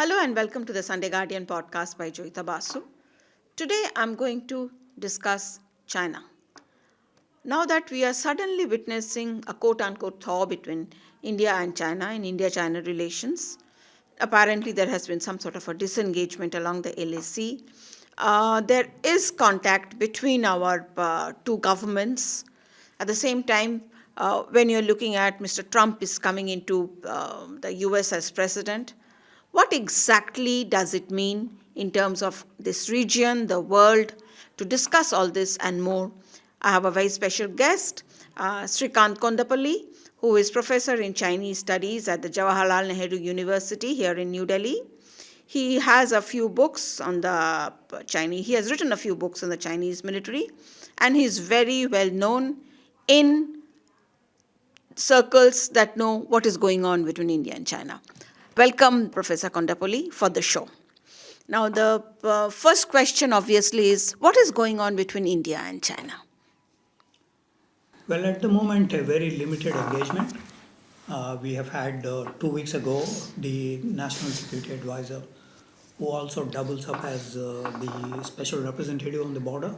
Hello and welcome to the Sunday Guardian podcast by Joyeeta Basu. Today I'm going to discuss China. Now that we are suddenly witnessing a quote unquote thaw between India and China in India-China relations, apparently there has been some sort of a disengagement along the LAC. There is contact between our two governments. At the same time, when you're looking at Mr. Trump is coming into the US as president, what exactly does it mean in terms of this region, the world? To discuss all this and more, I have a very special guest, Srikanth Kondapalli, who is professor in Chinese studies at the Jawaharlal Nehru University here in New Delhi. He has a few books on the Chinese, he has written a few books on the Chinese military, and he is very well known in circles that know what is going on between India and China. Welcome, Professor Kondapalli, for the show. Now, the first question obviously is, what is going on between India and China? Well, at the moment, a very limited engagement. We have had 2 weeks ago the National Security Advisor, who also doubles up as the special representative on the border.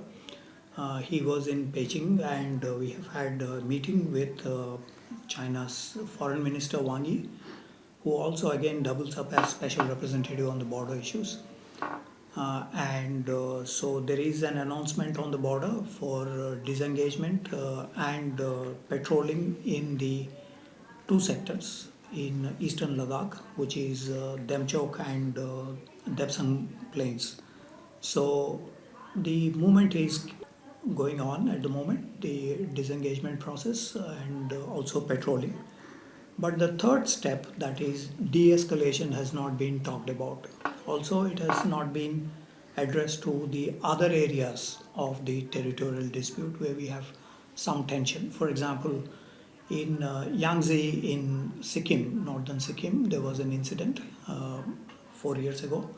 He was in Beijing, and we have had a meeting with China's Foreign Minister Wang Yi, who also again doubles up as special representative on the border issues. So there is an announcement on the border for disengagement and patrolling in the two sectors in eastern Ladakh, which is Demchok and Depsang Plains. So the movement is going on at the moment, the disengagement process and also patrolling. But the third step, that is de-escalation, has not been talked about. Also, it has not been addressed to the other areas of the territorial dispute where we have some tension. For example, in Yangtze in Sikkim, northern Sikkim, there was an incident 4 years ago.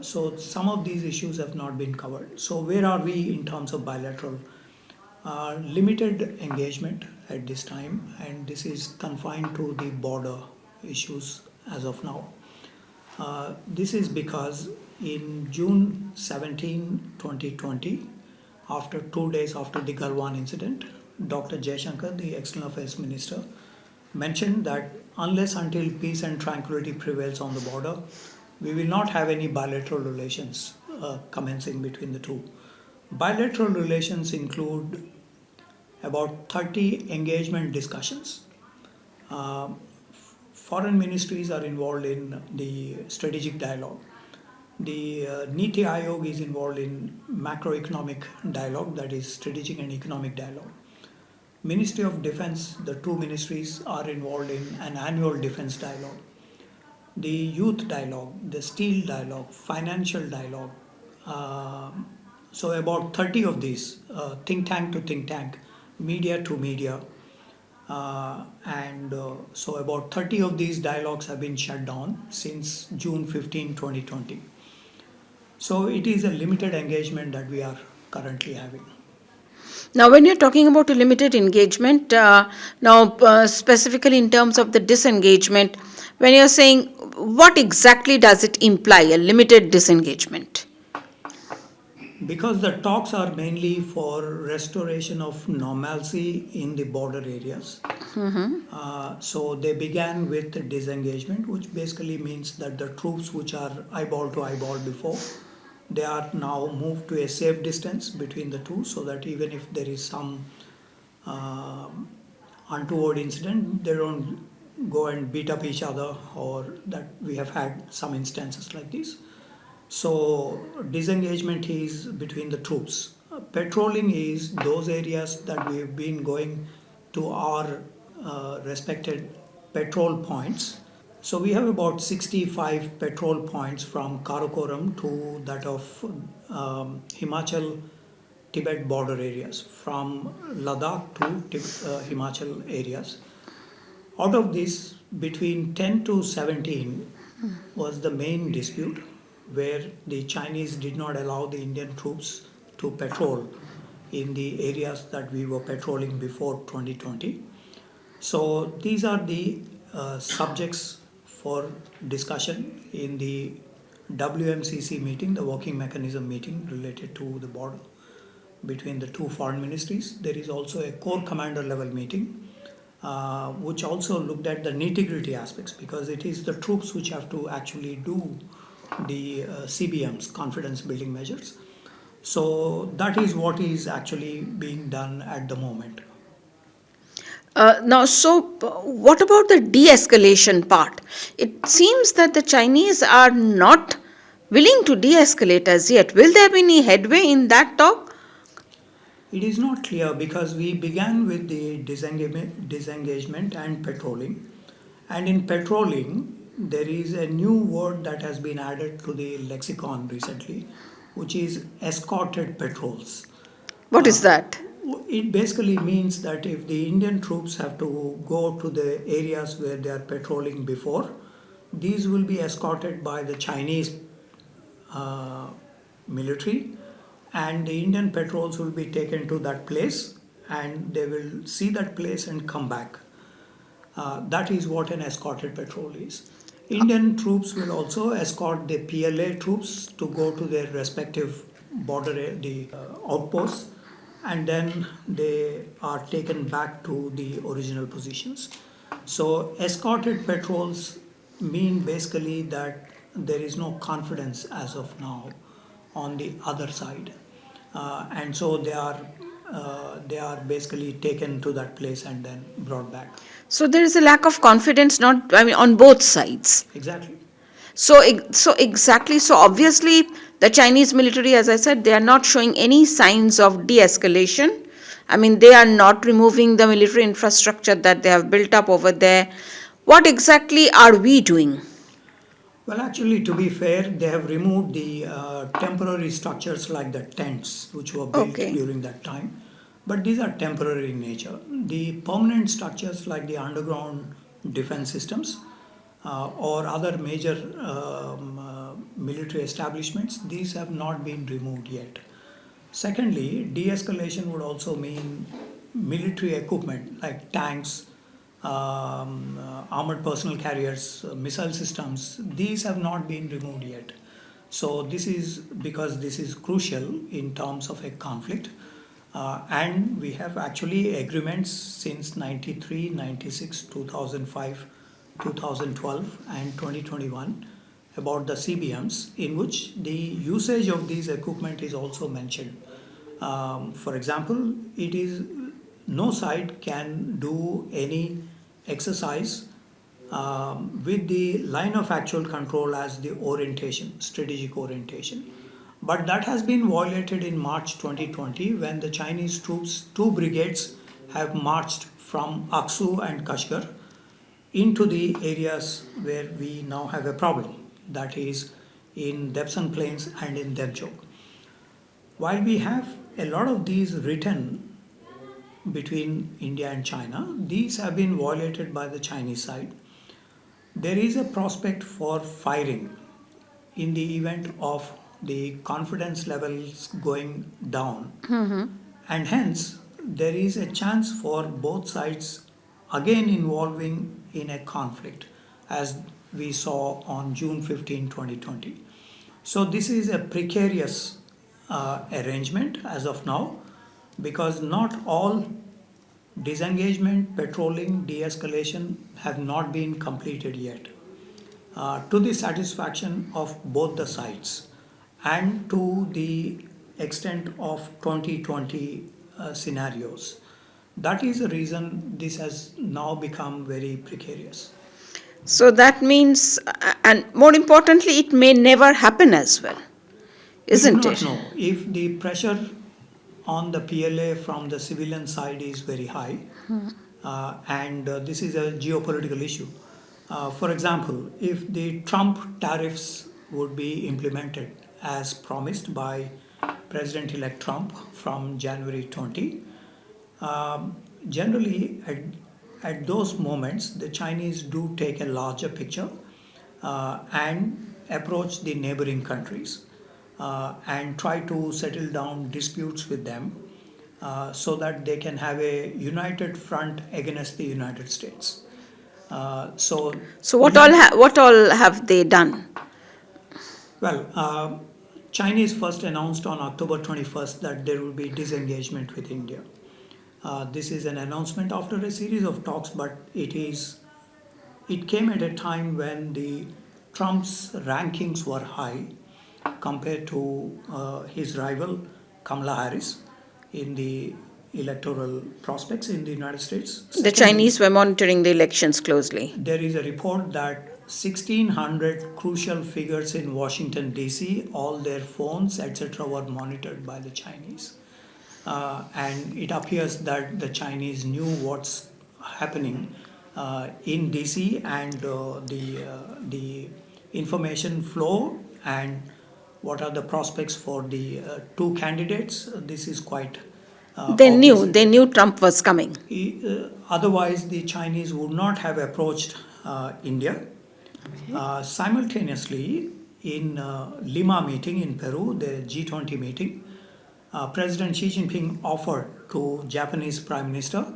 So some of these issues have not been covered. So where are we in terms of bilateral? Limited engagement at this time, and this is confined to the border issues as of now. This is because in June 17, 2020, after 2 days after the Galwan incident, Dr. Jaishankar, the External Affairs Minister, mentioned that unless until peace and tranquility prevails on the border, we will not have any bilateral relations commencing between the two. Bilateral relations include about 30 engagement discussions. Foreign ministries are involved in the strategic dialogue. The Niti Aayog is involved in macroeconomic dialogue, that is strategic and economic dialogue. Ministry of Defense, the two ministries are involved in an annual defense dialogue. The youth dialogue, the steel dialogue, financial dialogue. So about 30 of these, think tank to think tank, media to media. So about 30 of these dialogues have been shut down since June 15, 2020. So it is a limited engagement that we are currently having. Now, when you're talking about a limited engagement, specifically in terms of the disengagement, when you're saying, what exactly does it imply, a limited disengagement? Because the talks are mainly for restoration of normalcy in the border areas. So they began with disengagement, which basically means that the troops which are eyeball to eyeball before, they are now moved to a safe distance between the two, so that even if there is some untoward incident, they don't go and beat up each other, or that we have had some instances like this. So disengagement is between the troops. Patrolling is those areas that we have been going to our respected patrol points. So we have about 65 patrol points from Karakoram to that of Himachal Tibet border areas, from Ladakh to Himachal areas. Out of this, between 10 to 17 was the main dispute, where the Chinese did not allow the Indian troops to patrol in the areas that we were patrolling before 2020. So these are the subjects for discussion in the WMCC meeting, the working mechanism meeting related to the border between the two foreign ministries. There is also a core commander level meeting, which also looked at the nitty-gritty aspects, because it is the troops which have to actually do the CBMs, confidence building measures. So that is what is actually being done at the moment. What about the de escalation part? It seems that the Chinese are not willing to de escalate as yet. Will there be any headway in that talk? It is not clear because we began with the disengagement and patrolling. And in patrolling, there is a new word that has been added to the lexicon recently, which is escorted patrols. What is that? It basically means that if the Indian troops have to go to the areas where they are patrolling before, these will be escorted by the Chinese military, and the Indian patrols will be taken to that place and they will see that place and come back. That is what an escorted patrol is. Indian troops will also escort the PLA troops to go to their respective border, the outposts, and then they are taken back to the original positions. So, escorted patrols mean basically that there is no confidence as of now on the other side, and so they are basically taken to that place and then brought back. So there is a lack of confidence, not I mean on both sides. Exactly. So obviously the Chinese military, as I said, they are not showing any signs of de-escalation. I mean, they are not removing the military infrastructure that they have built up over there. What exactly are we doing? Well, actually, to be fair, they have removed the temporary structures like the tents which were built Okay. during that time, but these are temporary in nature. The permanent structures like the underground defense systems or other major military establishments, these have not been removed yet. Secondly, de-escalation would also mean military equipment like tanks, armored personnel carriers, missile systems. These have not been removed yet. So this is because this is crucial in terms of a conflict. And we have actually agreements since 93, 96, 2005, 2012 and 2021 about the CBMs, in which the usage of these equipment is also mentioned. For example, it is no side can do any exercise with the line of actual control as the orientation, strategic orientation. But that has been violated in March 2020 when the Chinese troops, two brigades, have marched from Aksu and Kashgar into the areas where we now have a problem, that is in Depsang Plains and in Debjok. While we have a lot of these written between India and China, these have been violated by the Chinese side. There is a prospect for firing in the event of the confidence levels going down, and hence there is a chance for both sides again involving in a conflict as we saw on June 15, 2020. So this is a precarious arrangement as of now, because not all disengagement, patrolling, de-escalation have not been completed yet to the satisfaction of both the sides and to the extent of 2020 scenarios. That is the reason this has now become very precarious. So that means, and more importantly, it may never happen as well, We do isn't not it? know if the pressure on the PLA from the civilian side is very high, and this is a geopolitical issue. For example, if the Trump tariffs would be implemented as promised by President elect Trump from January 20, generally at those moments, the Chinese do take a larger picture and approach the neighboring countries and try to settle down disputes with them so that they can have a united front against the United States. So, So even what all have they done? well, Chinese first announced on October 21st that there will be disengagement with India. This is an announcement after a series of talks, but it came at a time when the Trump's rankings were high compared to his rival Kamala Harris in the electoral prospects in the United States. The Secondly, Chinese were monitoring the elections closely. there is a report that 1600 crucial figures in Washington DC, all their phones, etc., were monitored by the Chinese. And it appears that the Chinese knew what's happening in DC and the information flow and what are the prospects for the two candidates. This is quite obvious. They knew Trump was coming. Otherwise, the Chinese would not have approached India. Simultaneously, in Lima meeting in Peru, the G20 meeting, President Xi Jinping offered to Japanese Prime Minister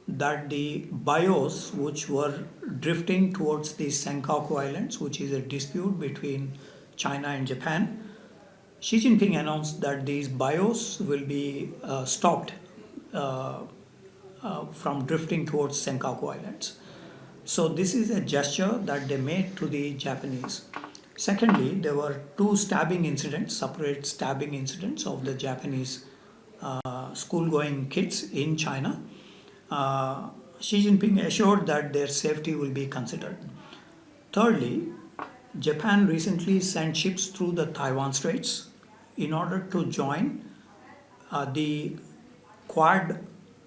that the bios which were drifting towards the Senkaku Islands, which is a dispute between China and Japan, Xi Jinping announced that these bios will be stopped uh, from drifting towards Senkaku Islands. So this is a gesture that they made to the Japanese. Secondly, there were two stabbing incidents, separate stabbing incidents of the Japanese school-going kids in China. Xi Jinping assured that their safety will be considered. Thirdly, Japan recently sent ships through the Taiwan Straits in order to join the Quad,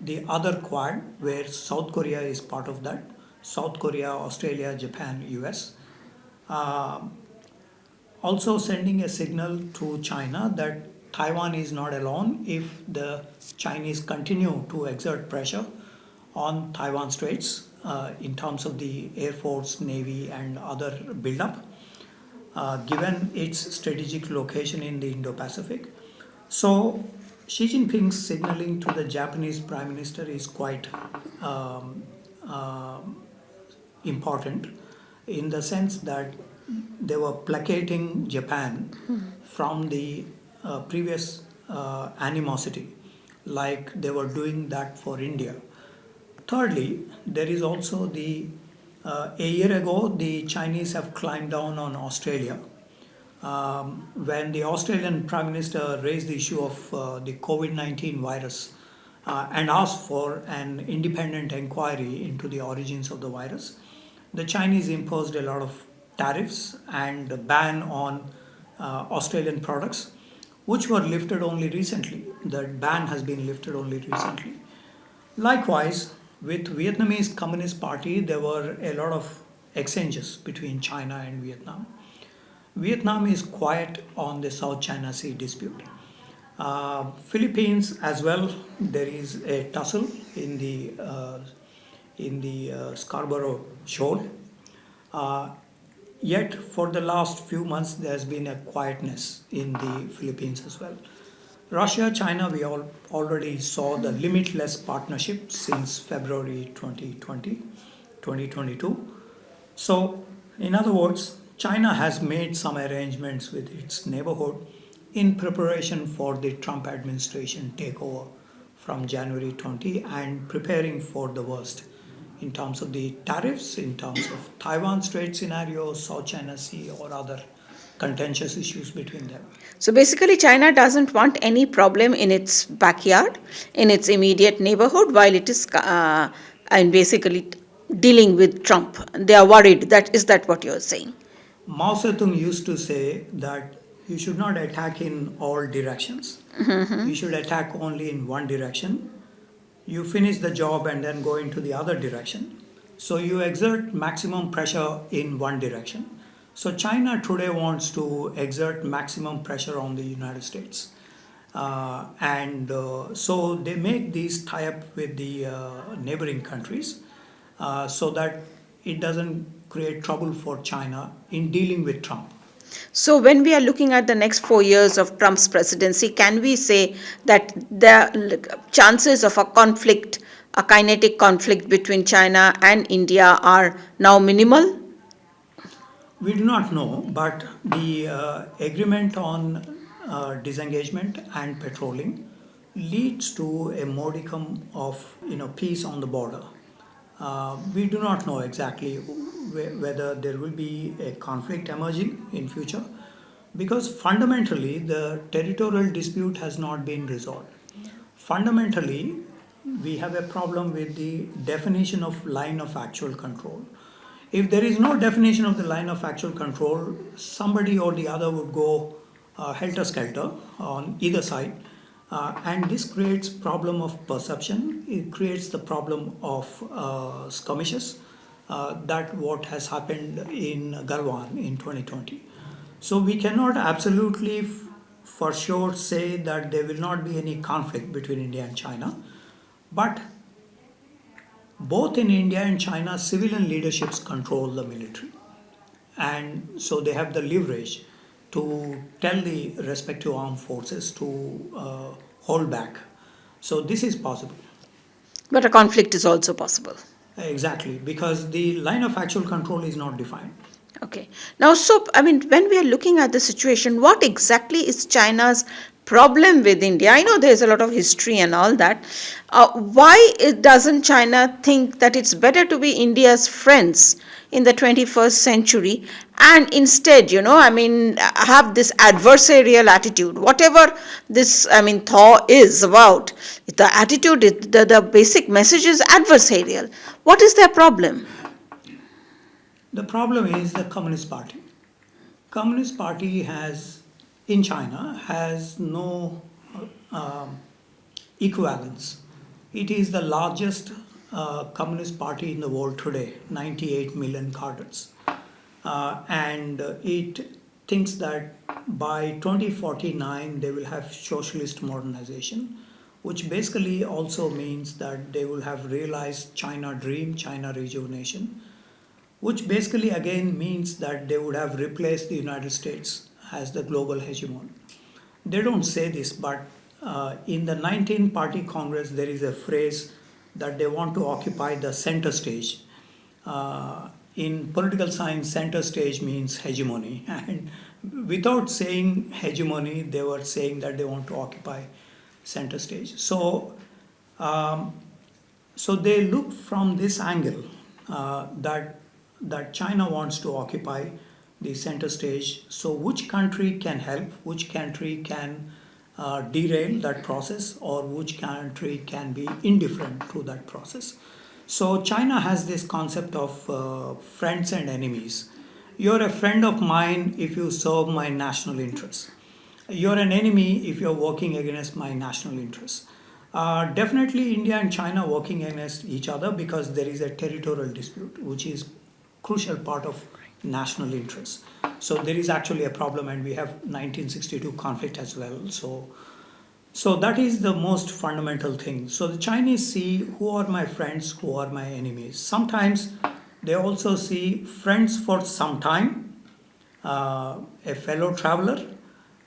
the other Quad, where South Korea is part of that. South Korea, Australia, Japan, US. Also sending a signal to China that Taiwan is not alone if the Chinese continue to exert pressure on Taiwan Straits in terms of the Air Force, Navy, and other buildup, given its strategic location in the Indo-Pacific. So Xi Jinping's signaling to the Japanese Prime Minister is quite um, important in the sense that they were placating Japan from the previous animosity, like they were doing that for India. Thirdly, there is also a year ago, the Chinese have climbed down on Australia. When the Australian Prime Minister raised the issue of the COVID-19 virus and asked for an independent inquiry into the origins of the virus, the Chinese imposed a lot of tariffs and a ban on Australian products, which were lifted only recently. The ban has been lifted only recently. Likewise, with Vietnamese Communist Party, there were a lot of exchanges between China and Vietnam. Vietnam is quiet on the South China Sea dispute. Philippines as well. There is a tussle in the Scarborough Shoal. Uh, Yet, for the last few months, there has been a quietness in the Philippines as well. Russia, China, we all already saw the limitless partnership since February 2020, 2022. So, in other words, China has made some arrangements with its neighborhood in preparation for the Trump administration takeover from January 20 and preparing for the worst in terms of the tariffs, in terms of Taiwan Strait scenario, South China Sea, or other contentious issues between them. So basically, China doesn't want any problem in its backyard, in its immediate neighborhood, while it is and basically dealing with Trump. They are worried. Is that what you're saying? Mao Zedong used to say that you should not attack in all directions. You should attack only in one direction. You finish the job and then go into the other direction. So you exert maximum pressure in one direction. So China today wants to exert maximum pressure on the United States. So they make these tie-up with the neighboring countries so that it doesn't create trouble for China in dealing with Trump. So, when we are looking at the next 4 years of Trump's presidency, can we say that the chances of a conflict a kinetic conflict between China and India are now minimal? We do not know, but the agreement on disengagement and patrolling leads to a modicum of peace on the border. We do not know exactly whether there will be a conflict emerging in future, because fundamentally the territorial dispute has not been resolved. Fundamentally, we have a problem with the definition of line of actual control. If there is no definition of the line of actual control, somebody or the other would go helter-skelter on either side, and this creates problem of perception. It creates the problem of skirmishes. That what has happened in Galwan in 2020. So we cannot absolutely for sure say that there will not be any conflict between India and China, but both in India and China, civilian leaderships control the military. And so they have the leverage to tell the respective armed forces to hold back. So this is possible. But a conflict is also possible. Exactly, because the line of actual control is not defined. Okay. Now, so, I mean, when we are looking at the situation, what exactly is China's problem with India? I know there's a lot of history and all that. Doesn't China think that it's better to be India's friends in the 21st century and instead, have this adversarial attitude? Whatever this, thaw is about, the attitude, the basic message is adversarial. What is their problem? The problem is the Communist Party. Communist Party in China has no equivalence. It is the largest communist party in the world today, 98 million cadres. And it thinks that by 2049 they will have socialist modernization, which basically also means that they will have realized China dream, China rejuvenation, which basically again means that they would have replaced the United States as the global hegemon. They don't say this, but in the 19 party Congress, there is a phrase that they want to occupy the center stage. In political science, center stage means hegemony. And without saying hegemony, they were saying that they want to occupy center stage. So they look from this angle that China wants to occupy the center stage. So which country can help, which country can derail that process, or which country can be indifferent to that process. So China has this concept of friends and enemies. You're a friend of mine if you serve my national interests. You're an enemy if you're working against my national interests. Definitely India and China working against each other because there is a territorial dispute, which is crucial part of national interests. So there is actually a problem, and we have 1962 conflict as well. So that is the most fundamental thing. So the Chinese see who are my friends, who are my enemies. Sometimes they also see friends for some time, a fellow traveler,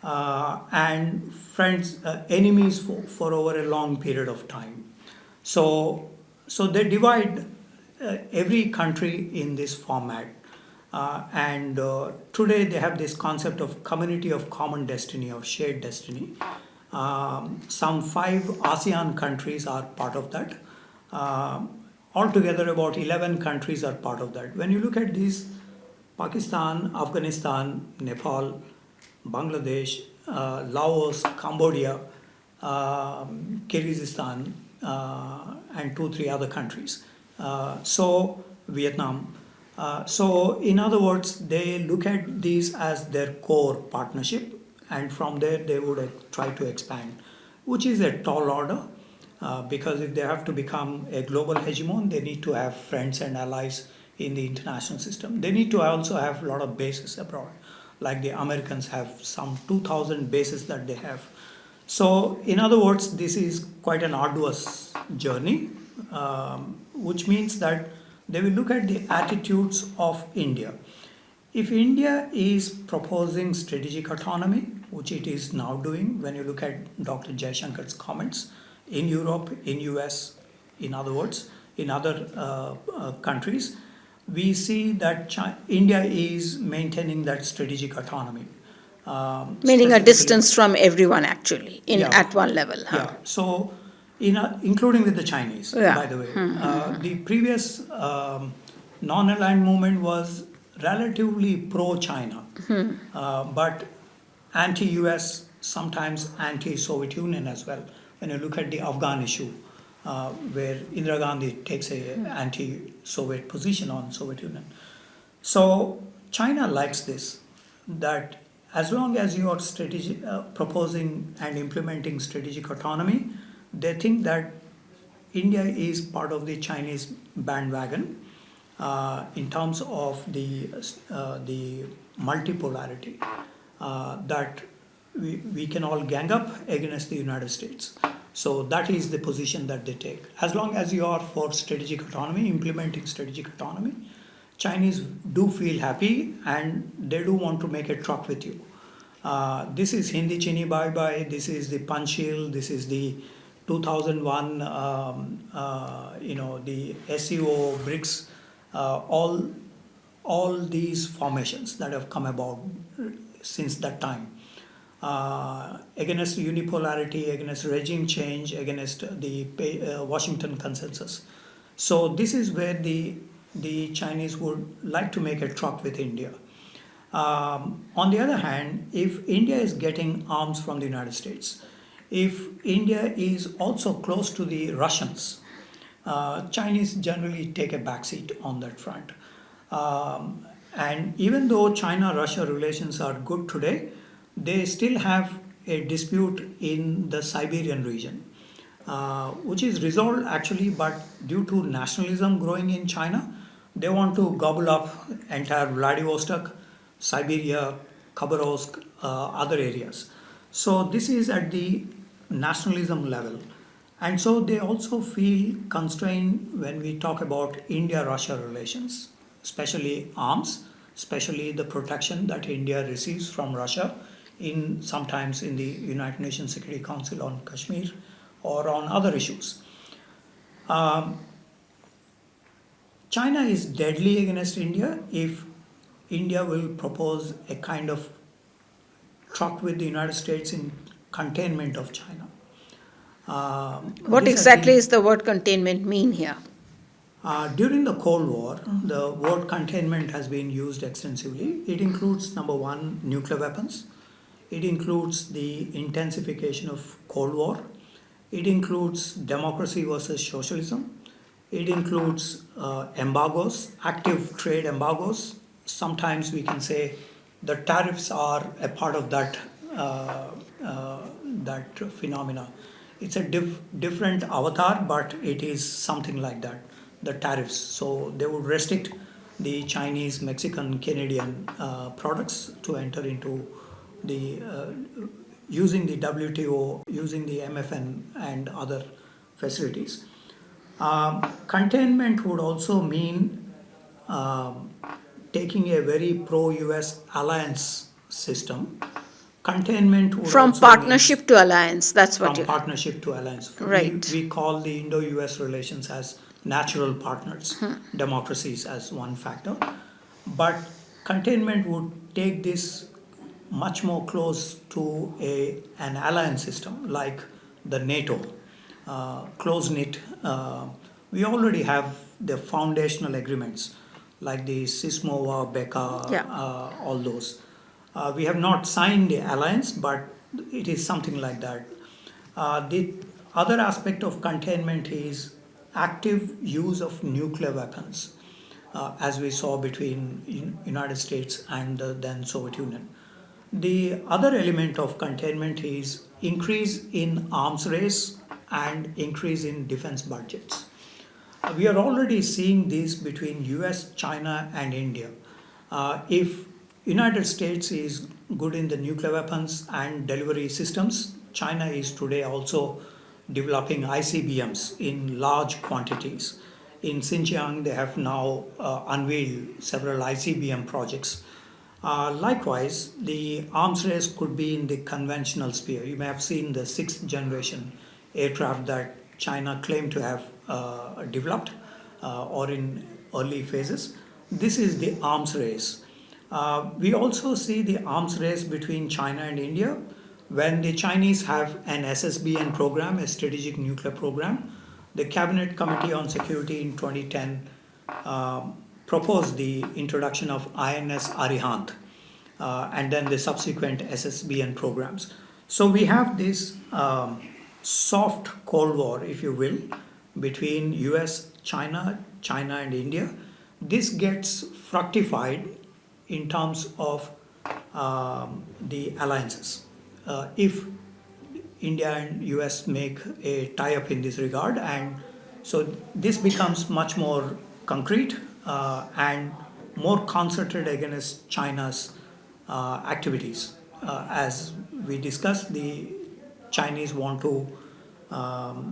and friends, enemies for over a long period of time. So they divide every country in this format. And today they have this concept of community of common destiny or shared destiny. Some 5 ASEAN countries are part of that. Altogether about 11 countries are part of that. When you look at these, Pakistan, Afghanistan, Nepal, Bangladesh, Laos, Cambodia, Kyrgyzstan, and 2-3 other countries. So Vietnam. So in other words, they look at these as their core partnership, and from there they would try to expand, which is a tall order, because if they have to become a global hegemon, they need to have friends and allies in the international system. They need to also have a lot of bases abroad, like the Americans have some 2,000 bases that they have. So in other words, this is quite an arduous journey, which means that they will look at the attitudes of India. If India is proposing strategic autonomy, which it is now doing, when you look at Dr. Jaishankar's comments in Europe, in US, In other words, in other countries, we see that India is maintaining that strategic autonomy. Meaning a Specifically, distance from everyone, actually, at one level. Huh? yeah. So, including with the Chinese, Yeah. by the way, the previous non-aligned movement was relatively pro-China, but anti-US, sometimes anti-Soviet Union as well. When you look at the Afghan issue, where Indira Gandhi takes a anti-Soviet position on Soviet Union. So China likes this, that as long as you are proposing and implementing strategic autonomy, they think that India is part of the Chinese bandwagon in terms of the multipolarity that we can all gang up against the United States. So that is the position that they take. As long as you are for strategic autonomy, implementing strategic autonomy, Chinese do feel happy and they do want to make a truck with you. This is Hindi Chini Bye Bye, this is the Panchil, this is the 2001, the SEO, BRICS, all these formations that have come about since that time. Against unipolarity, against regime change, against the Washington consensus. So this is where the Chinese would like to make a truck with India. On the other hand, if India is getting arms from the United States, if India is also close to the Russians, Chinese generally take a backseat on that front. And even though China-Russia relations are good today, they still have a dispute in the Siberian region, which is resolved actually, but due to nationalism growing in China, they want to gobble up entire Vladivostok, Siberia, Khabarovsk, other areas. So this is at the nationalism level. And so they also feel constrained when we talk about India-Russia relations, especially arms, especially the protection that India receives from Russia sometimes in the United Nations Security Council on Kashmir or on other issues. China is deadly against India if India will propose a kind of truck with the United States in containment of China. What exactly is the word containment mean here? During the Cold War, the word containment has been used extensively. It includes, number one, nuclear weapons. It includes the intensification of Cold War. It includes democracy versus socialism. It includes embargoes, active trade embargoes. Sometimes we can say the tariffs are a part of that phenomena. It's a different avatar, but it is something like that, the tariffs. So they would restrict the Chinese, Mexican, Canadian products to enter into the using the WTO, using the MFN and other facilities. Containment would also mean taking a very pro-US alliance system. Containment would From also partnership to alliance, that's what from partnership to alliance. Right. We call the Indo-US relations as natural partners, democracies as one factor. But containment would take this much more close to an alliance system like the NATO, close-knit. We already have the foundational agreements like the SISMOA, BECA, Yeah. all those. We have not signed the alliance, but it is something like that. The other aspect of containment is active use of nuclear weapons, as we saw between United States and the then Soviet Union. The other element of containment is increase in arms race and increase in defense budgets. We are already seeing this between US, China and India. If United States is good in the nuclear weapons and delivery systems, China is today also developing ICBMs in large quantities. In Xinjiang, they have now unveiled several ICBM projects. Likewise, the arms race could be in the conventional sphere. You may have seen the sixth generation aircraft that China claimed to have developed or in early phases. This is the arms race. We also see the arms race between China and India when the Chinese have an SSBN program, a strategic nuclear program. The Cabinet Committee on Security in 2010 proposed the introduction of INS Arihant and then the subsequent SSBN programs. So we have this soft Cold War, if you will, between US, China, China and India. This gets fructified in terms of the alliances. If India and US make a tie-up in this regard, and so this becomes much more concrete and more concentrated against China's activities. As we discussed, the Chinese want to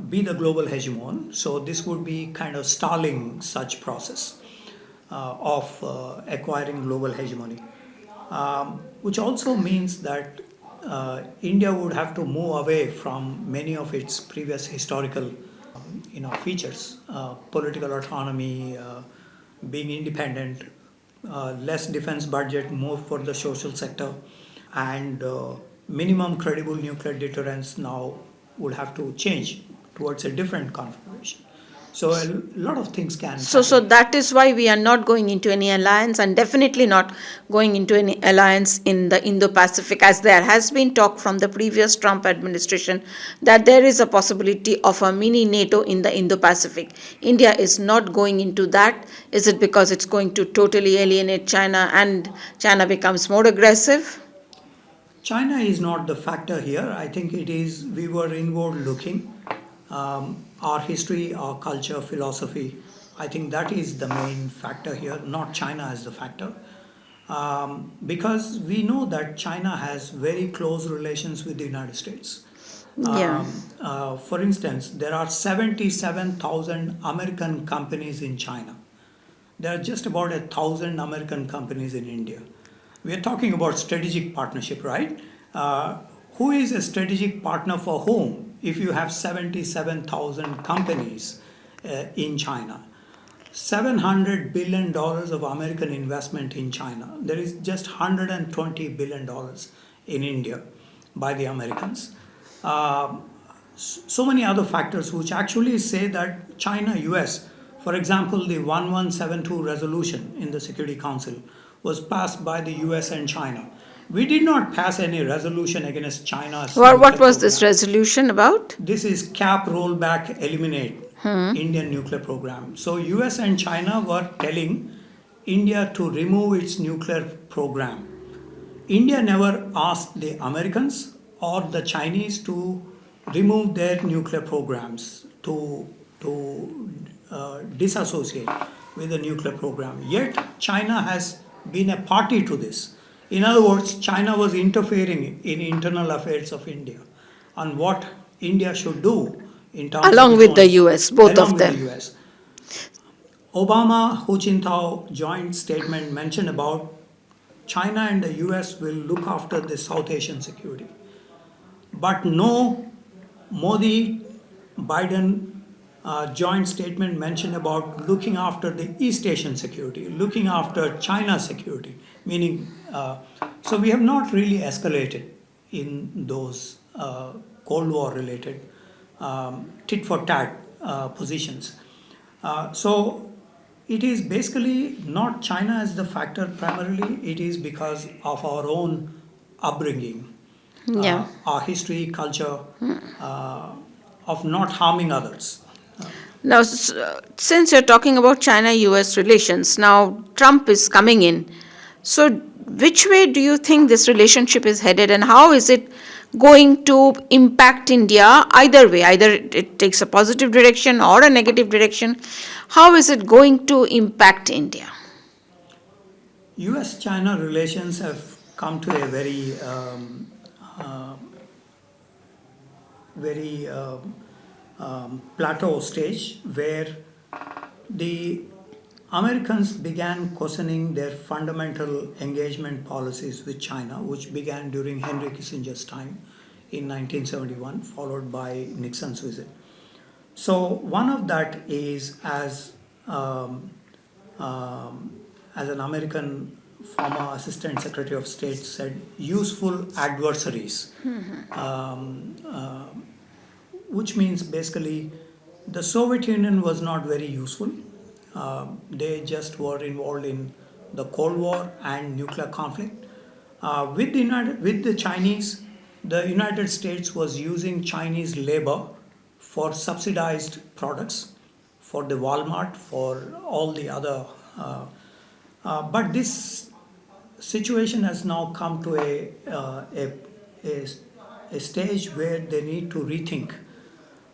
be the global hegemon, so this would be kind of stalling such process of acquiring global hegemony, which also means that India would have to move away from many of its previous historical features, political autonomy, being independent, less defense budget, more for the social sector, and minimum credible nuclear deterrence now would have to change towards a different configuration. So a lot of things can So happen. that is why we are not going into any alliance, and definitely not going into any alliance in the Indo-Pacific, as there has been talk from the previous Trump administration that there is a possibility of a mini NATO in the Indo-Pacific. India is not going into that. Is it because it's going to totally alienate China and China becomes more aggressive? China is not the factor here. I think it is, we were inward looking. Our history, our culture, philosophy, I think that is the main factor here, not China as the factor. Because we know that China has very close relations with the United States. Yeah. For instance, there are 77,000 American companies in China. There are just about 1,000 American companies in India. We are talking about strategic partnership, right? Who is a strategic partner for whom? If you have 77,000 companies in China, $700 billion of American investment in China. There is just $120 billion in India by the Americans. So many other factors which actually say that China, US, for example, the 1172 resolution in the Security Council was passed by the US and China. We did not pass any resolution against China's. What was this resolution about? This is cap, rollback, eliminate Indian nuclear program. So US and China were telling India to remove its nuclear program. India never asked the Americans or the Chinese to remove their nuclear programs, to disassociate with the nuclear program. Yet China has been a party to this. In other words, China was interfering in internal affairs of India on what India should do in terms Along of with the US, both of them. Along with the US. Obama Hu Jintao joint statement mentioned about China and the US will look after the South Asian security. But no Modi Biden joint statement mentioned about looking after the East Asian security, looking after China's security, meaning, so we have not really escalated in those Cold War related tit for tat positions. So it is basically not China as the factor primarily, it is because of our own upbringing, Yeah. our history, culture, of not harming others. Now, since you're talking about China-US relations, now Trump is coming in. So, which way do you think this relationship is headed, and how is it going to impact India? Either way, either it takes a positive direction or a negative direction. How is it going to impact India? US-China relations have come to a very plateau stage where the Americans began questioning their fundamental engagement policies with China, which began during Henry Kissinger's time in 1971, followed by Nixon's visit. So one of that is um, as an American former Assistant Secretary of State said, useful adversaries, which means basically the Soviet Union was not very useful. They just were involved in the Cold War and nuclear conflict. With the Chinese, the United States was using Chinese labor for subsidized products, for the Walmart, for all the other. But this situation has now come to a, a stage where they need to rethink,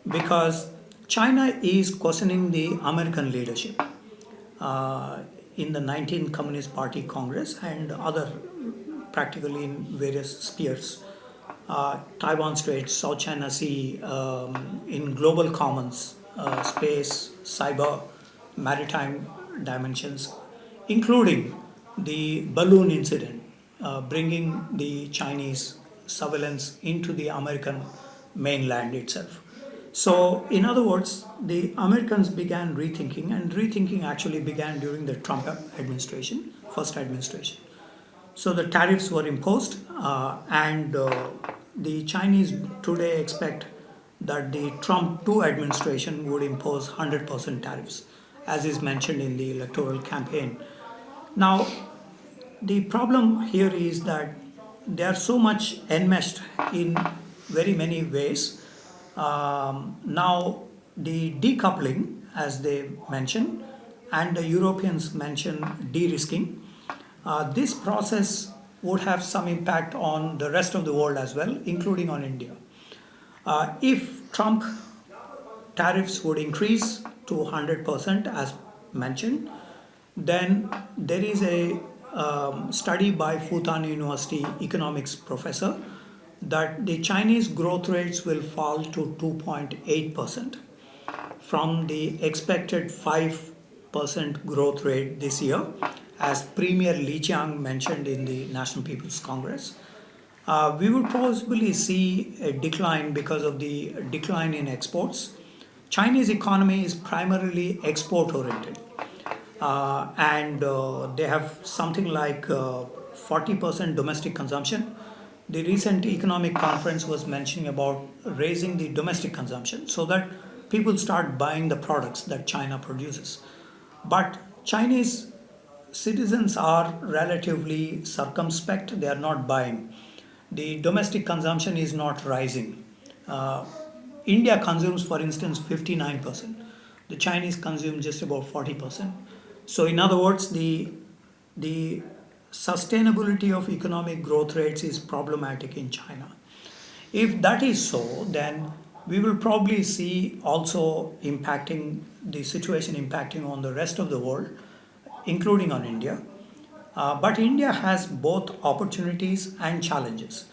because China is questioning the American leadership uh, in the 19th Communist Party Congress and other practically in various spheres. Taiwan Strait, South China Sea, in global commons, space, cyber, maritime dimensions, including the balloon incident, bringing the Chinese surveillance into the American mainland itself. So, in other words, the Americans began rethinking, and rethinking actually began during the Trump administration, first administration. So the tariffs were imposed, and the Chinese today expect that the Trump 2 administration would impose 100% tariffs, as is mentioned in the electoral campaign. Now, the problem here is that they are so much enmeshed in very many ways. Now, the decoupling, as they mention, and the Europeans mention de-risking, this process would have some impact on the rest of the world as well, including on India. If Trump tariffs would increase to 100% as mentioned, then there is a study by Fudan University economics professor that the Chinese growth rates will fall to 2.8% from the expected 5% growth rate this year, as Premier Li Qiang mentioned in the National People's Congress. We would possibly see a decline because of the decline in exports. Chinese economy is primarily export oriented, and they have something like 40% domestic consumption. The recent economic conference was mentioning about raising the domestic consumption so that people start buying the products that China produces. But Chinese citizens are relatively circumspect, they are not buying. The domestic consumption is not rising. Uh, India consumes, for instance, 59%. The Chinese consume just about 40%. So, in other words, the sustainability of economic growth rates is problematic in China. If that is so, then we will probably see also impacting the situation impacting on the rest of the world, including on India. But India has both opportunities and challenges.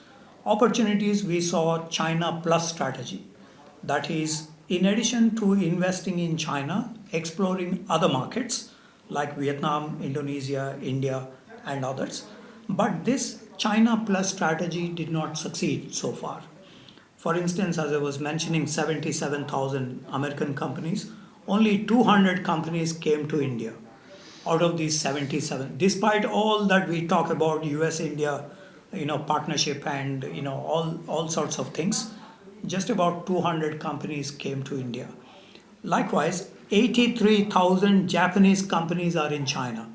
Opportunities, we saw China plus strategy. That is, in addition to investing in China, exploring other markets like Vietnam, Indonesia, India, and others. But this China plus strategy did not succeed so far. For instance, as I was mentioning, 77,000 American companies, only 200 companies came to India out of these 77. Despite all that we talk about US India, partnership and all sorts of things, just about 200 companies came to India. Likewise, 83,000 Japanese companies are in China.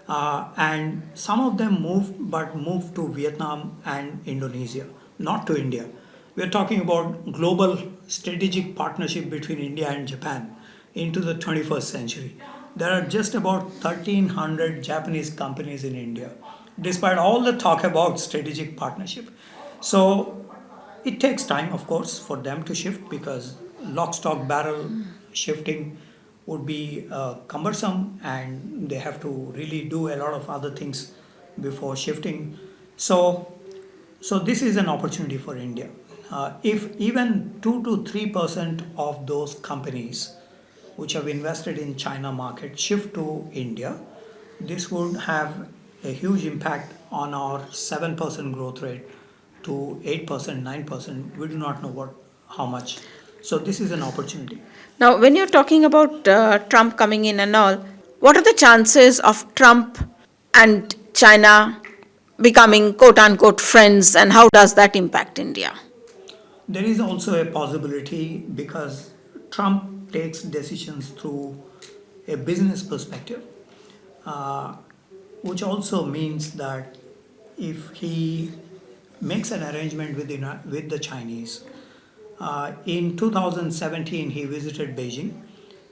And some of them moved to Vietnam and Indonesia, not to India. We are talking about global strategic partnership between India and Japan into the 21st century. There are just about 1,300 Japanese companies in India, despite all the talk about strategic partnership. So it takes time, of course, for them to shift, because lock, stock, barrel shifting would be cumbersome, and they have to really do a lot of other things before shifting. So this is an opportunity for India. If even 2 to 3% of those companies which have invested in China market shift to India, this would have a huge impact on our 7% growth rate to 8%, 9%. We do not know how much. So this is an opportunity. Now, when you're talking about Trump coming in and all, what are the chances of Trump and China becoming quote unquote friends, and how does that impact India? There is also a possibility because Trump takes decisions through a business perspective, uh, which also means that if he makes an arrangement with the Chinese, in 2017 he visited Beijing.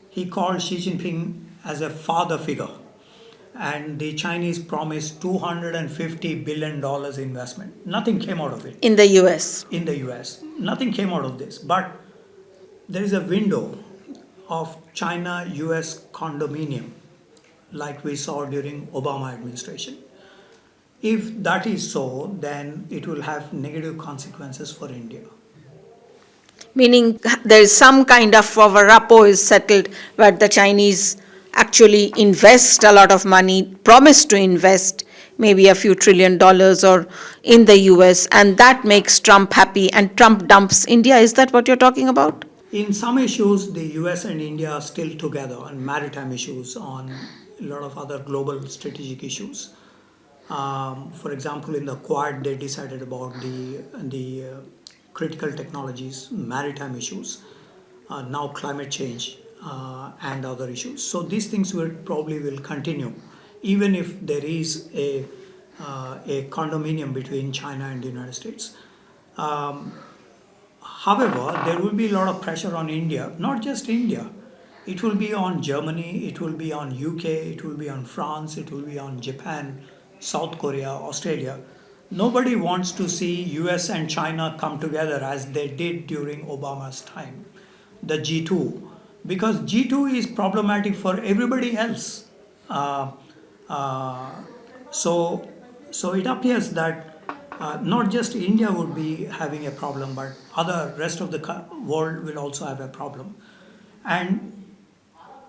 He called Xi Jinping as a father figure, and the Chinese promised $250 billion investment. Nothing came out of it In the US. in the US. Nothing came out of this. But there is a window of China US condominium like we saw during Obama administration. If that is so, then it will have negative consequences for India. Meaning there is some kind of a rapport is settled where the Chinese actually invest a lot of money, promise to invest maybe a few $1 trillion or in the US, and that makes Trump happy and Trump dumps India. Is that what you're talking about? In some issues, the US and India are still together on maritime issues, on a lot of other global strategic issues. For example, in the Quad, they decided about the critical technologies, maritime issues, now climate change, and other issues. So these things will probably will continue, even if there is a condominium between China and the United States. However, there will be a lot of pressure on India, not just India. It will be on Germany, it will be on UK, it will be on France, it will be on Japan, South Korea, Australia. Nobody wants to see US and China come together as they did during Obama's time, the G2, because G2 is problematic for everybody else. Uh, uh, so, so it appears that not just India would be having a problem, but other rest of the world will also have a problem. And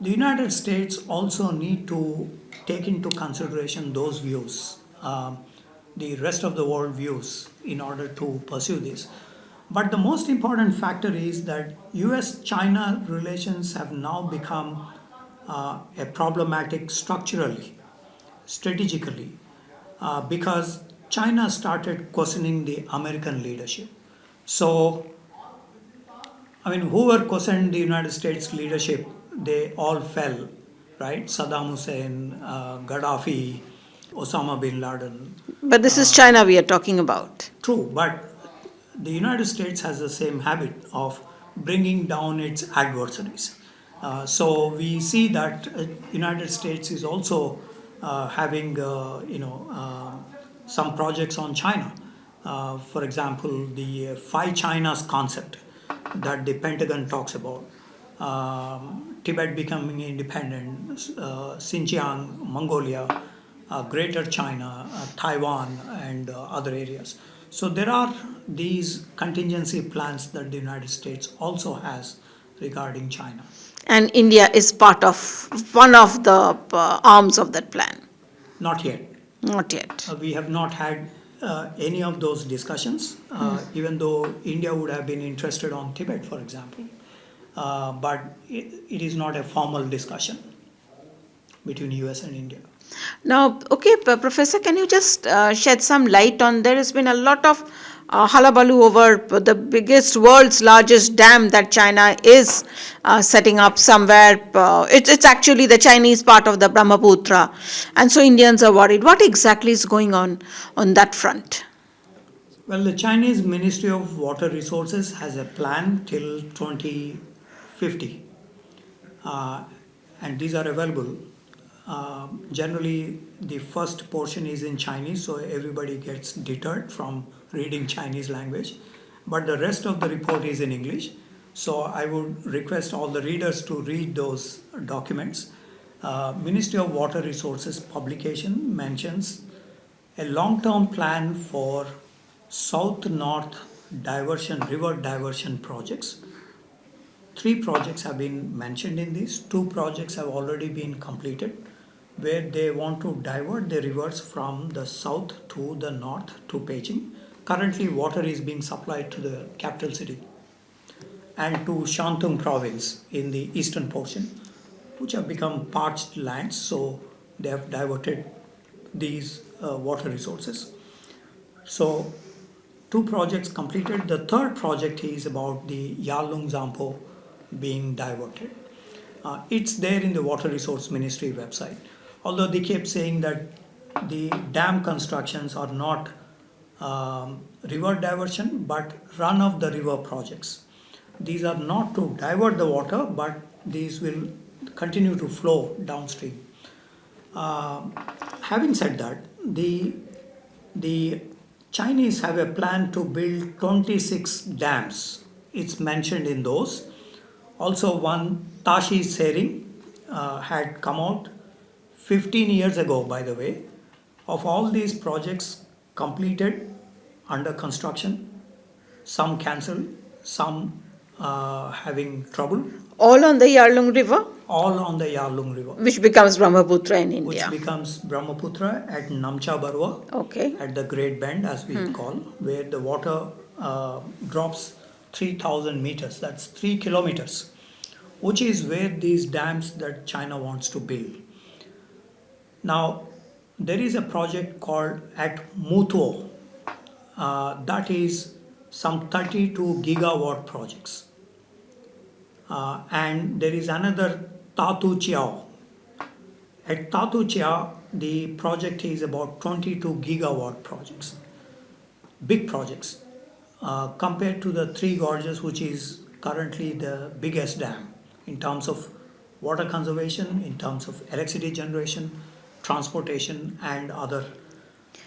the United States also need to take into consideration those views, the rest of the world views, in order to pursue this. But the most important factor is that US-China relations have now become a problematic structurally, strategically, because China started questioning the American leadership. So, I mean, whoever questioned the United States leadership, they all fell, right? Saddam Hussein, Gaddafi, Osama bin Laden. But this is China we are talking about. True, but the United States has the same habit of bringing down its adversaries. So we see that United States is also having, some projects on China. For example, the five Chinas concept that the Pentagon talks about. Tibet becoming independent, Xinjiang, Mongolia, Greater China, Taiwan, and other areas. So there are these contingency plans that the United States also has regarding China. And India is part of one of the arms of that plan. Not yet. Not yet. We have not had any of those discussions, even though India would have been interested on Tibet, for example. But it is not a formal discussion between US and India. Now, okay, Professor, can you just shed some light on? There has been a lot of hullabaloo over the biggest, world's largest dam that China is setting up somewhere. It's actually the Chinese part of the Brahmaputra, and so Indians are worried. What exactly is going on that front? Well, the Chinese Ministry of Water Resources has a plan till 2050, and these are available. Generally, the first portion is in Chinese, so everybody gets deterred from reading Chinese language. But the rest of the report is in English. So I would request all the readers to read those documents. Ministry of Water Resources publication mentions a long-term plan for south-north diversion, river diversion projects. 3 projects have been mentioned in this. 2 projects have already been completed, where they want to divert the rivers from the south to the north to Beijing. Currently, water is being supplied to the capital city. and to Shantung province in the eastern portion, which have become parched lands, so they have diverted these water resources. So, two projects completed. The third project is about the Yarlung Zampo being diverted. It's there in the Water Resource Ministry website. Although they kept saying that the dam constructions are not river diversion but run of the river projects. These are not to divert the water, but these will continue to flow downstream. Having said that, the Chinese have a plan to build 26 dams. It's mentioned in those. Also, one Tashi Sering had come out 15 years ago, by the way, of all these projects completed, under construction, some cancelled, some having trouble, All on the Yarlung River, all on the Yarlung River, which becomes Brahmaputra in which India. becomes Brahmaputra at Namcha Barwa, Okay. at the Great Bend, as we call, where the water drops 3,000 meters, that's 3 kilometers, which is where these dams that China wants to build. Now, there is a project called at Mutuo, that is some 32 gigawatt projects. And there is another Tatu Chiao. At Tatu Chiao, the project is about 22 gigawatt projects, big projects, compared to the Three Gorges, which is currently the biggest dam in terms of water conservation, in terms of electricity generation, transportation, and other.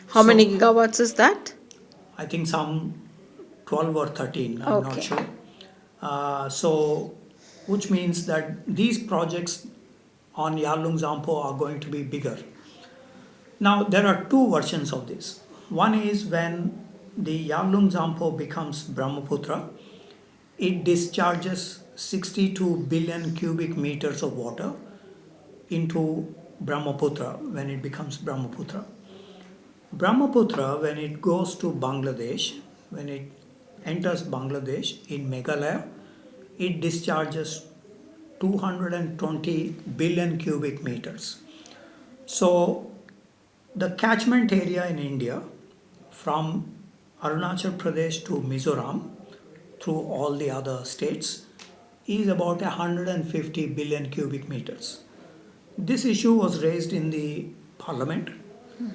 How many gigawatts is that? I think some 12 or 13, I'm not Okay. sure. So, which means that these projects on Yarlung Zampo are going to be bigger. Now, there are two versions of this. One is when the Yarlung Zampo becomes Brahmaputra, it discharges 62 billion cubic meters of water into Brahmaputra when it becomes Brahmaputra. Brahmaputra, when it goes to Bangladesh, when it enters Bangladesh in Meghalaya, it discharges 220 billion cubic meters. So, the catchment area in India from Arunachal Pradesh to Mizoram through all the other states is about 150 billion cubic meters. This issue was raised in the parliament.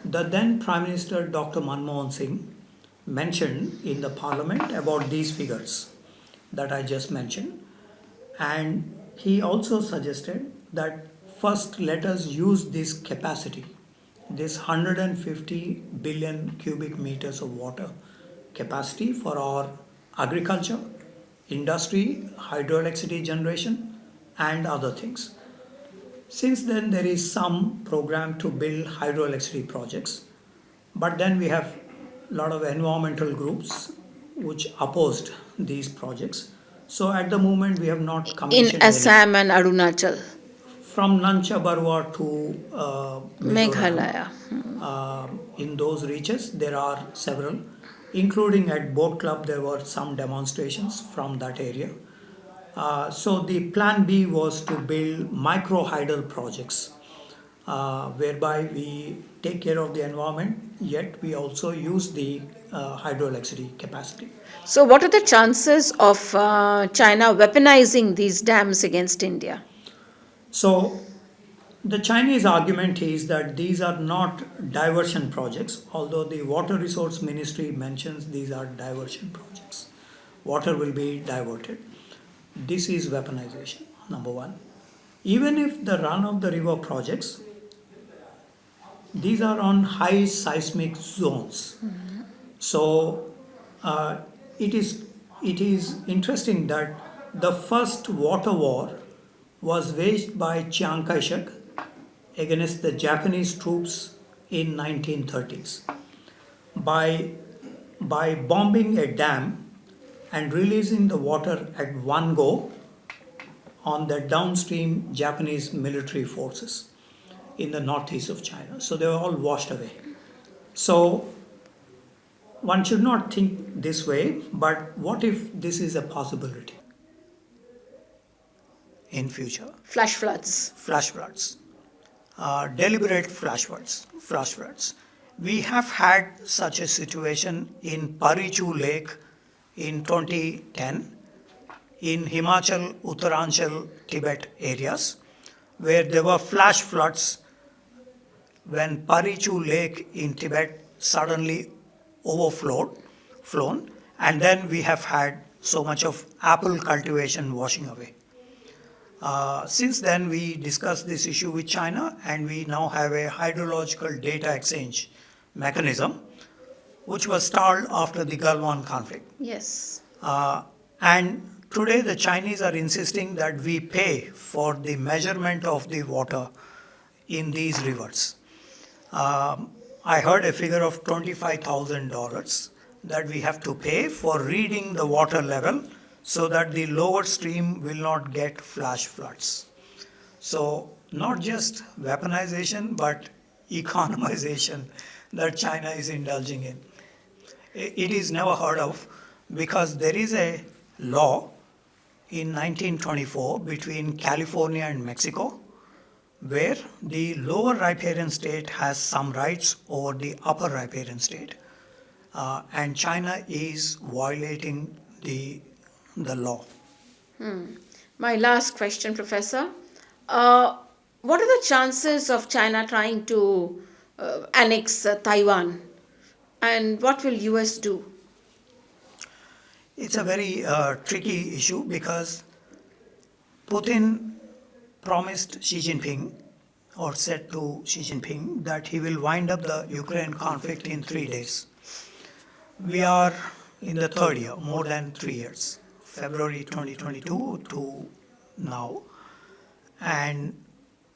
The then Prime Minister Dr. Manmohan Singh mentioned in the parliament about these figures that I just mentioned, and he also suggested that first let us use this capacity, this 150 billion cubic meters of water capacity for our agriculture, industry, hydroelectricity generation, and other things. Since then, there is some program to build hydroelectricity projects, but then we have a lot of environmental groups which opposed these projects. So at the moment, we have not In commissioned any. Assam and Arunachal, From Nancha Barwa to Mizoram, Meghalaya. in those reaches, there are several, including at Boat Club, there were some demonstrations from that area. So the plan B was to build micro hydel projects, whereby we take care of the environment, yet we also use the hydroelectricity capacity. So, what are the chances of China weaponizing these dams against India? So the Chinese argument is that these are not diversion projects, although the Water Resource Ministry mentions these are diversion projects. Water will be diverted. This is weaponization, number one. Even if the run of the river projects, these are on high seismic zones. So it is interesting that the first water war was waged by Chiang Kai-shek against the Japanese troops in 1930s by bombing a dam and releasing the water at one go on the downstream Japanese military forces in the northeast of China. So they were all washed away. So one should not think this way, but what if this is a possibility? in future. Flash floods. Flash floods, deliberate flash floods. We have had such a situation in Parichu Lake in 2010, in Himachal, Uttaranchal, Tibet areas, where there were flash floods when Parichu Lake in Tibet suddenly flown, and then we have had so much of apple cultivation washing away. Since then, we discussed this issue with China, and we now have a hydrological data exchange mechanism, which was stalled after the Galwan conflict. Yes. And today, the Chinese are insisting that we pay for the measurement of the water in these rivers. I heard a figure of $25,000 that we have to pay for reading the water level so that the lower stream will not get flash floods. So, not just weaponization, but economization that China is indulging in. It is never heard of because there is a law in 1924 between California and Mexico where the lower riparian state has some rights over the upper riparian state. And China is violating the law. My last question, Professor. What are the chances of China trying to annex Taiwan? And what will US do? It's a very tricky issue because Putin promised Xi Jinping or said to Xi Jinping that he will wind up the Ukraine conflict in 3 days. We are in the third year, more than 3 years, February 2022 to now, and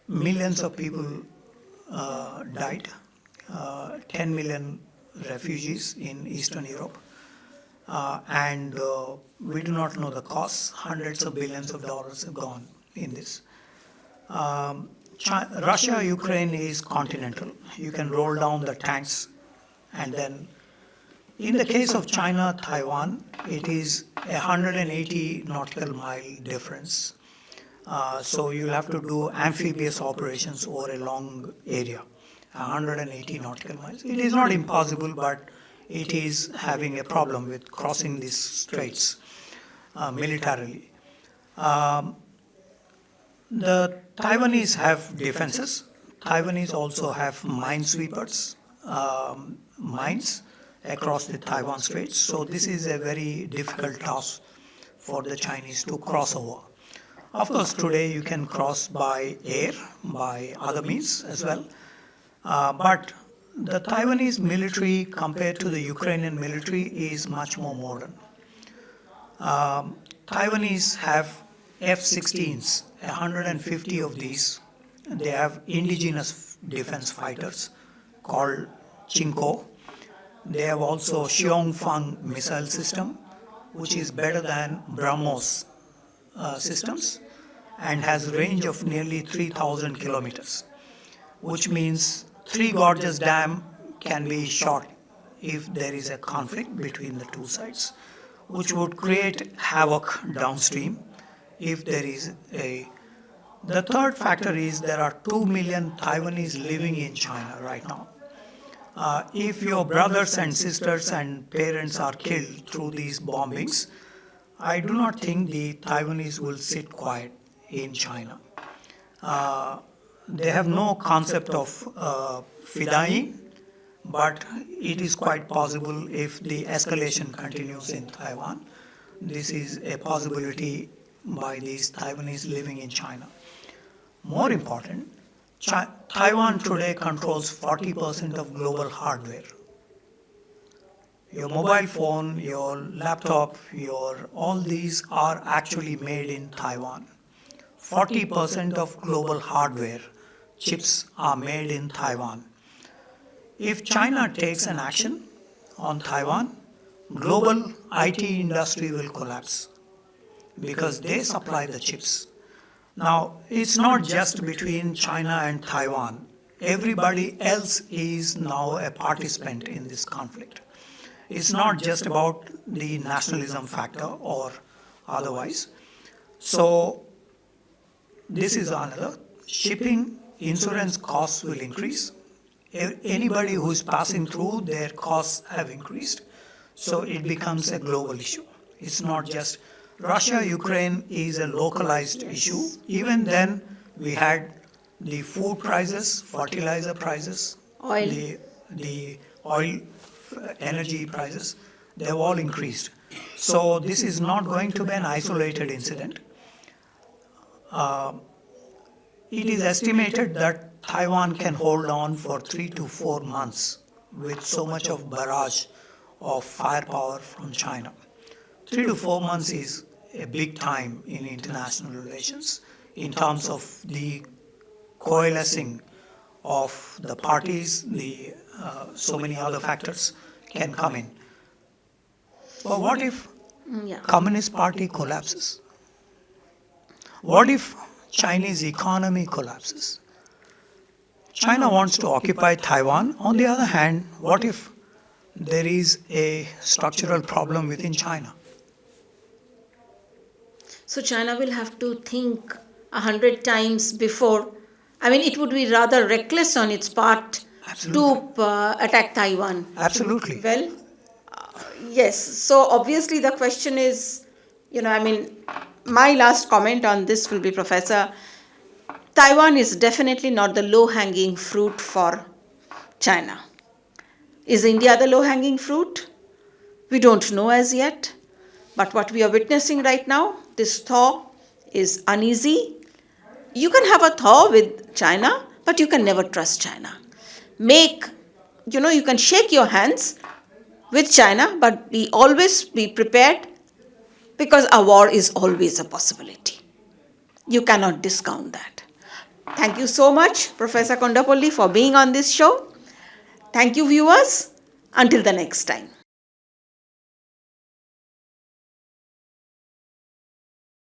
millions of people died, 10 million refugees in Eastern Europe, and we do not know the costs. Hundreds of billions of dollars have gone in this. Russia, Ukraine is continental. You can roll down the tanks, and then in the case of China, Taiwan, it is 180 nautical mile difference. So you'll have to do amphibious operations over a long area, 180 nautical miles. It is not impossible, but it is having a problem with crossing these straits militarily. The Taiwanese have defenses. Taiwanese also have minesweepers, mines across the Taiwan Straits. So this is a very difficult task for the Chinese to cross over. Of course, today you can cross by air, by other means as well. But the Taiwanese military compared to the Ukrainian military is much more modern. Taiwanese have F-16s, 150 of these. They have indigenous defense fighters called Chinko. They have also Xiongfang missile system, which is better than BrahMos systems and has range of nearly 3,000 kilometers, which means Three Gorges Dam can be shot if there is a conflict between the two sides, which would create havoc downstream if there is a... The third factor is there are 2 million Taiwanese living in China right now. If your brothers and sisters and parents are killed through these bombings, I do not think the Taiwanese will sit quiet in China. They have no concept of fidaing, but it is quite possible if the escalation continues in Taiwan. This is a possibility by these Taiwanese living in China. More important, Taiwan today controls 40% of global hardware. Your mobile phone, your laptop, all these are actually made in Taiwan. 40% of global hardware chips are made in Taiwan. If China takes an action on Taiwan, global IT industry will collapse because they supply the chips. Now, it's not just between China and Taiwan. Everybody else is now a participant in this conflict. It's not just about the nationalism factor or otherwise. So, this is another. Shipping insurance costs will increase. Anybody who is passing through, their costs have increased. So it becomes a global issue. It's not just Russia, Ukraine is a localized issue. Even then, we had the food prices, fertilizer prices, Oil. the oil, energy prices, they've all increased. So this is not going to be an isolated incident. It is estimated that Taiwan can hold on for 3 to 4 months with so much of barrage of firepower from China. 3 to 4 months is a big time in international relations in terms of the coalescing of the parties, so many other factors can come in. But what if Communist Party collapses? What if Chinese economy collapses? China wants to occupy Taiwan. On the other hand, what if there is a structural problem within China? So China will have to think 100 times before. I mean, it would be rather reckless on its part Absolutely. to attack Taiwan. Absolutely. Well, yes. So obviously the question is, my last comment on this will be, Professor, Taiwan is definitely not the low-hanging fruit for China. Is India the low-hanging fruit? We don't know as yet. But what we are witnessing right now, this thaw is uneasy. You can have a thaw with China, but you can never trust China. You can shake your hands with China, but always be prepared, because a war is always a possibility. You cannot discount that. Thank you so much, Professor Kondapalli, for being on this show. Thank you, viewers. Until the next time.